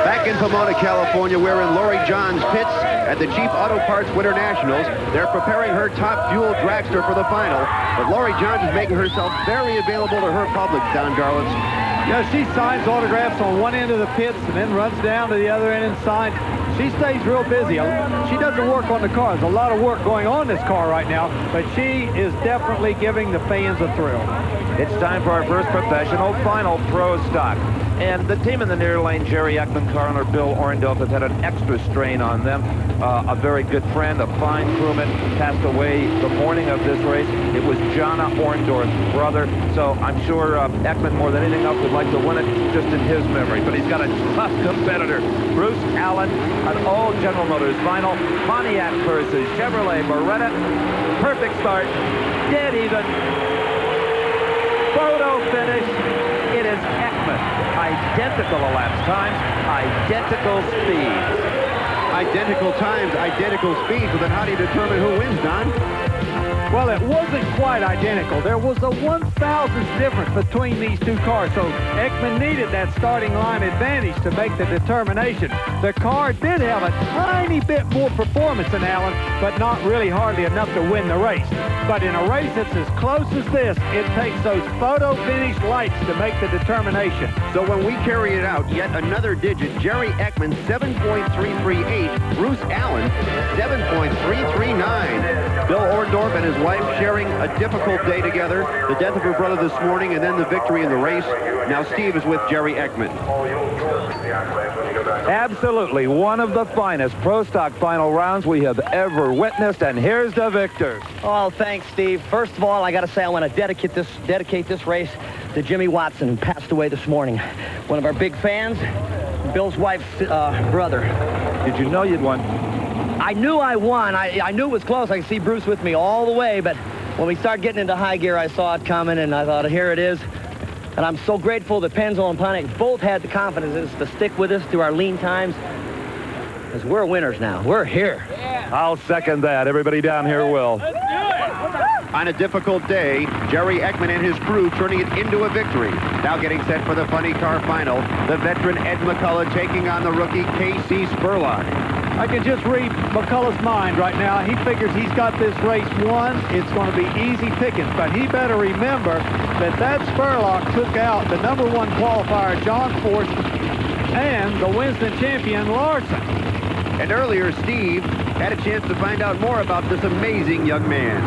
Back in Pomona, California, we're in Lori John's pits at the Jeep Auto Parts Winternationals. They're preparing her top fuel dragster for the final, but Lori John is making herself very available to her public, Don Garlitz. Yeah, she signs autographs on one end of the pits and then runs down to the other end and signs. She stays real busy. She doesn't work on the car. There's a lot of work going on in this car right now, but she is definitely giving the fans a thrill. It's time for our first professional final pro stock. And the team in the near lane, Jerry Ekman, car owner Bill Orndorff, has had an extra strain on them. A very good friend, a fine crewman, passed away the morning of this race. It was Jonna Orndorff's brother, so I'm sure Ekman, more than anything else, would like to win it just in his memory. But he's got a tough competitor. Bruce Allen, an all General Motors final. Pontiac versus Chevrolet Beretta. Perfect start. Dead even. Photo finish. It is Ekman. Identical elapsed times, identical speeds. Identical times, identical speeds, but then how do you determine who wins, Don? Well, it wasn't quite identical. There was a 1/1000th difference between these two cars, so Ekman needed that starting line advantage to make the determination. The car did have a tiny bit more performance than Allen, but not really hardly enough to win the race. But in a race that's as close as this, it takes those photo finish lights to make the determination. So when we carry it out, yet another digit, Jerry Ekman, 7.338, Bruce Allen, 7.339. Bill Orndorff and his wife sharing a difficult day together, the death of her brother this morning, and then the victory in the race. Now Steve is with Jerry Ekman. Absolutely one of the finest pro stock final rounds we have ever witnessed, and here's the victor. Oh, thanks, Steve. First of all, I got to say I want to dedicate this race to Jimmy Watson, who passed away this morning. One of our big fans, Bill's wife's brother. Did you know you'd won? I knew I won. I knew it was close. I could see Bruce with me all the way, but when we started getting into high gear, I saw it coming, and I thought, here it is. And I'm so grateful that Pennzoil and Pontiac both had the confidence to stick with us through our lean times, because we're winners now. We're here. Yeah. I'll second that. Everybody down here will. Let's do it. On a difficult day, Jerry Ekman and his crew turning it into a victory. Now getting set for the funny car final, the veteran Ed McCullough taking on the rookie Casey Spurlock. I can just read McCullough's mind right now. He figures he's got this race won. It's going to be easy pickings, but he better remember that Spurlock took out the #1 qualifier, John Force, and the Winston champion, Larson. And earlier, Steve had a chance to find out more about this amazing young man.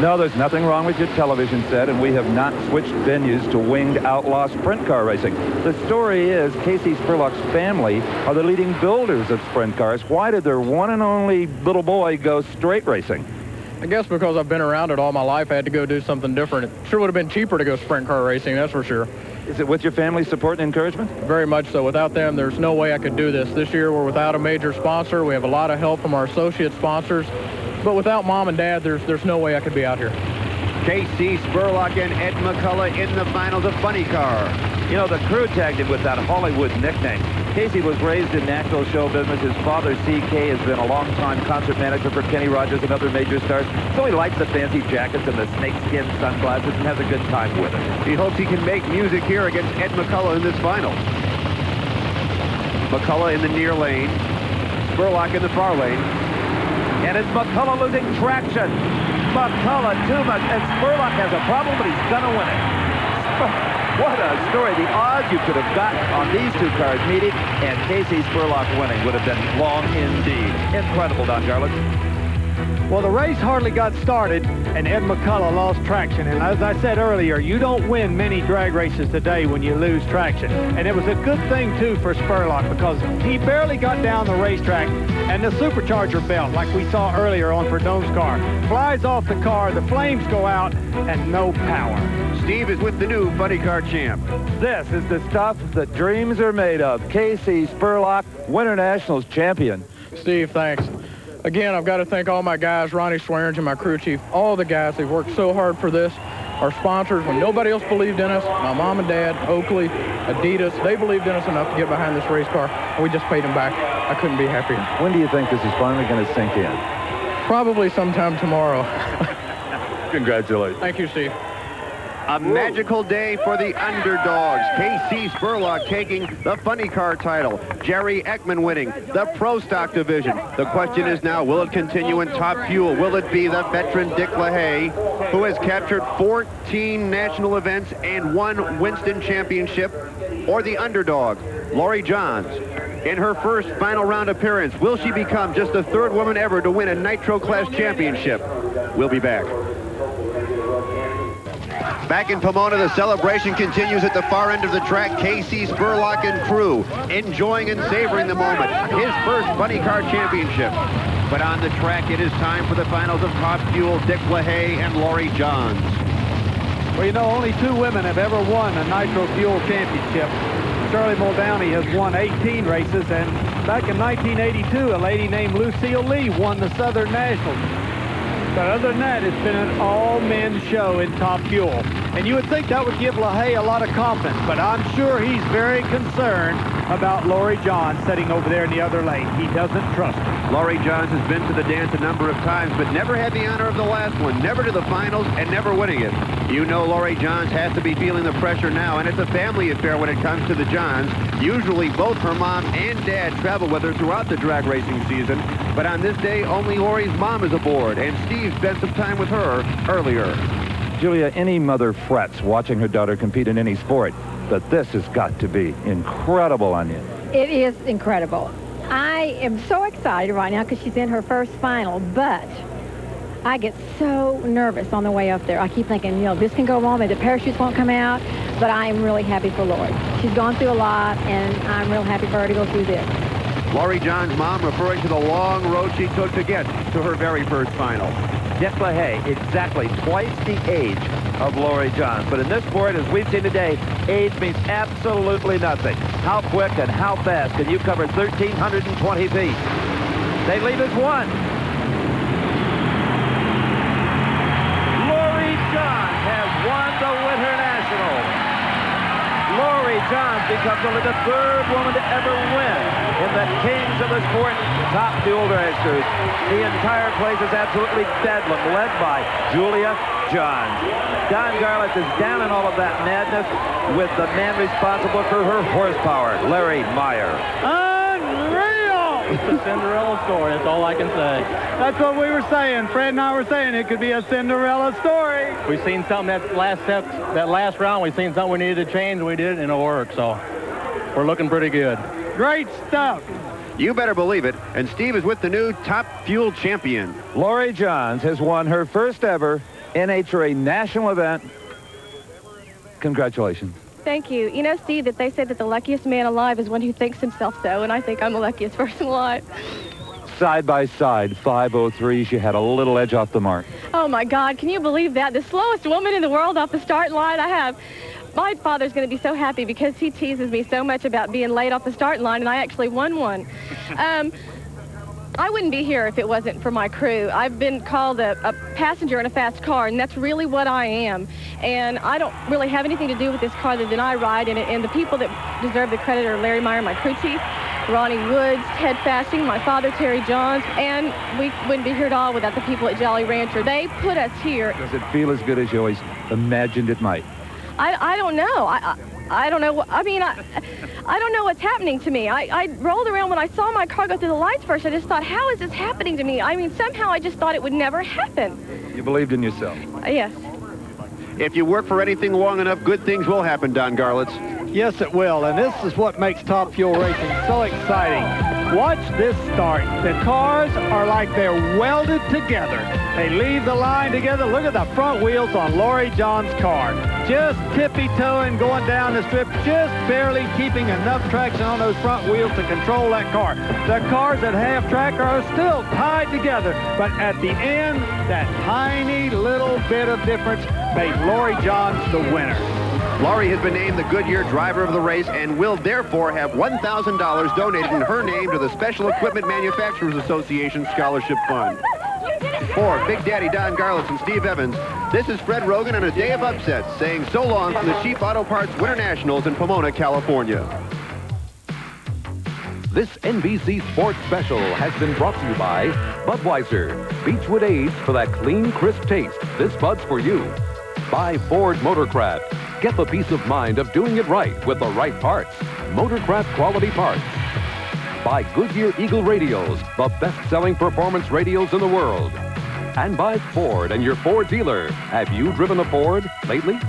No, there's nothing wrong with your television set, and we have not switched venues to winged outlaw sprint car racing. The story is Casey Spurlock's family are the leading builders of sprint cars. Why did their one and only little boy go straight racing? I guess because I've been around it all my life, I had to go do something different. It sure would have been cheaper to go sprint car racing, that's for sure. Is it with your family's support and encouragement? Very much so. Without them, there's no way I could do this. This year, we're without a major sponsor. We have a lot of help from our associate sponsors. But without Mom and Dad, there's no way I could be out here. Casey Spurlock and Ed McCullough in the finals of Funny Car. You know, the crew tagged him with that Hollywood nickname. Casey was raised in Nashville show business. His father, C.K., has been a long-time concert manager for Kenny Rogers and other major stars. So he likes the fancy jackets and the snakeskin sunglasses and has a good time with it. He hopes he can make music here against Ed McCullough in this final. McCullough in the near lane. Spurlock in the far lane. And it's McCullough losing traction. McCullough too much. And Spurlock has a problem, but he's going to win it. What a story. The odds you could have gotten on these two cars meeting and Casey Spurlock winning would have been long indeed. Incredible, Don Garlitz. Well, the race hardly got started, and Ed McCullough lost traction. And as I said earlier, you don't win many drag races today when you lose traction. And it was a good thing, too, for Spurlock, because he barely got down the racetrack, and the supercharger belt, like we saw earlier on Perdone's car, flies off the car, the flames go out, and no power. Steve is with the new Funny Car champ. This is the stuff that dreams are made of. Casey Spurlock, Winternationals champion. Steve, thanks. Again, I've got to thank all my guys, Ronnie Swearingen, my crew chief, all the guys. They've worked so hard for this. Our sponsors, when nobody else believed in us, my mom and dad, Oakley, Adidas, they believed in us enough to get behind this race car, and we just paid them back. I couldn't be happier. When do you think this is finally going to sink in? Probably sometime tomorrow. Congratulations. Thank you, Steve. A magical day for the underdogs. K.C. Spurlock taking the funny car title. Jerry Ekman winning the Pro Stock division. The question is now, will it continue in Top Fuel? Will it be the veteran Dick LaHaye, who has captured 14 national events and 1 Winston championship, or the underdog, Lori Johns? In her first final round appearance, will she become just the 3rd woman ever to win a Nitro Class championship? We'll be back. Back in Pomona, the celebration continues at the far end of the track. K.C. Spurlock and crew enjoying and savoring the moment. His first funny car championship. But on the track, it is time for the finals of Top Fuel, Dick LaHaye and Lori Johns. Well, you know, only 2 women have ever won a Nitro Fuel championship. Shirley Muldowney has won 18 races, and back in 1982, a lady named Lucille Lee won the Southern Nationals. But other than that, it's been an all-men show in Top Fuel. And you would think that would give LaHaye a lot of confidence, but I'm sure he's very concerned about Lori Johns sitting over there in the other lane. He doesn't trust her. Lori Johns has been to the dance a number of times, but never had the honor of the last one, never to the finals, and never winning it. You know Lori Johns has to be feeling the pressure now, and it's a family affair when it comes to the Johns. Usually both her mom and dad travel with her throughout the drag racing season, but on this day, only Lori's mom is aboard, and Steve spent some time with her earlier. Julia, any mother frets watching her daughter compete in any sport, but this has got to be incredible on you. It is incredible. I am so excited right now because she's in her first final, but I get so nervous on the way up there. I keep thinking, you know, this can go wrong, maybe the parachutes won't come out, but I am really happy for Lori. She's gone through a lot, and I'm real happy for her to go through this. Lori Johns' mom referring to the long road she took to get to her very first final. Dick LaHaye, exactly twice the age of Lori Johns. But in this sport, as we've seen today, age means absolutely nothing. How quick and how fast can you cover 1,320 feet? They lead as 1. Lori Johns has won the Winternationals. Lori Johns becomes only the 3rd woman to ever win in the Kings of the Sport Top Fuel Dragsters. The entire place is absolutely bedlam, led by Julia Johns. Don Garlits is down in all of that madness with the man responsible for her horsepower, Larry Meyer. It's a Cinderella story, that's all I can say. That's what we were saying. Fred and I were saying it could be a Cinderella story. We've seen something that last round, we've seen something we needed to change, and we did, and it'll work, so we're looking pretty good. Great stuff. You better believe it. And Steve is with the new Top Fuel champion. Lori Johns has won her first ever NHRA national event. Congratulations. Thank you. You know, Steve, that they say that the luckiest man alive is one who thinks himself so, and I think I'm the luckiest person alive. Side by side, 5:03. She had a little edge off the mark. Oh, my God. Can you believe that? The slowest woman in the world off the start line I have. My father's going to be so happy because he teases me so much about being late off the start line, and I actually won one. I wouldn't be here if it wasn't for my crew. I've been called a passenger in a fast car, and that's really what I am. And I don't really have anything to do with this car other than I ride in it. And the people that deserve the credit are Larry Meyer, my crew chief, Ronnie Woods, Ted Fasting, my father, Terry Johns, and we wouldn't be here at all without the people at Jolly Rancher. They put us here. Does it feel as good as you always imagined it might? I don't know. I don't know. I mean, I don't know what's happening to me. I rolled around when I saw my car go through the lights first. I just thought, how is this happening to me? I mean, somehow I just thought it would never happen. You believed in yourself. Yes. If you work for anything long enough, good things will happen, Don Garlits. Yes, it will, and this is what makes Top Fuel racing so exciting. Watch this start. The cars are like they're welded together. They leave the line together. Look at the front wheels on Lori Johns' car. Just tippy-toeing, going down the strip, just barely keeping enough traction on those front wheels to control that car. The cars at half track are still tied together, but at the end, that tiny little bit of difference made Lori Johns the winner. Lori has been named the Goodyear driver of the race and will therefore have $1,000 donated in her name to the Special Equipment Manufacturers Association Scholarship Fund. For Big Daddy Don Garlits and Steve Evans, this is Fred Rogan on a day of upsets, saying so long from the Cheap Auto Parts Winternationals in Pomona, California. This NBC Sports Special has been brought to you by Budweiser. Beechwood Age for that clean, crisp taste. This Bud's for you. By Ford Motorcraft. Get the peace of mind of doing it right with the right parts. Motorcraft quality parts. By Goodyear Eagle Radios, the best-selling performance radios in the world. And by Ford and your Ford dealer. Have you driven a Ford lately?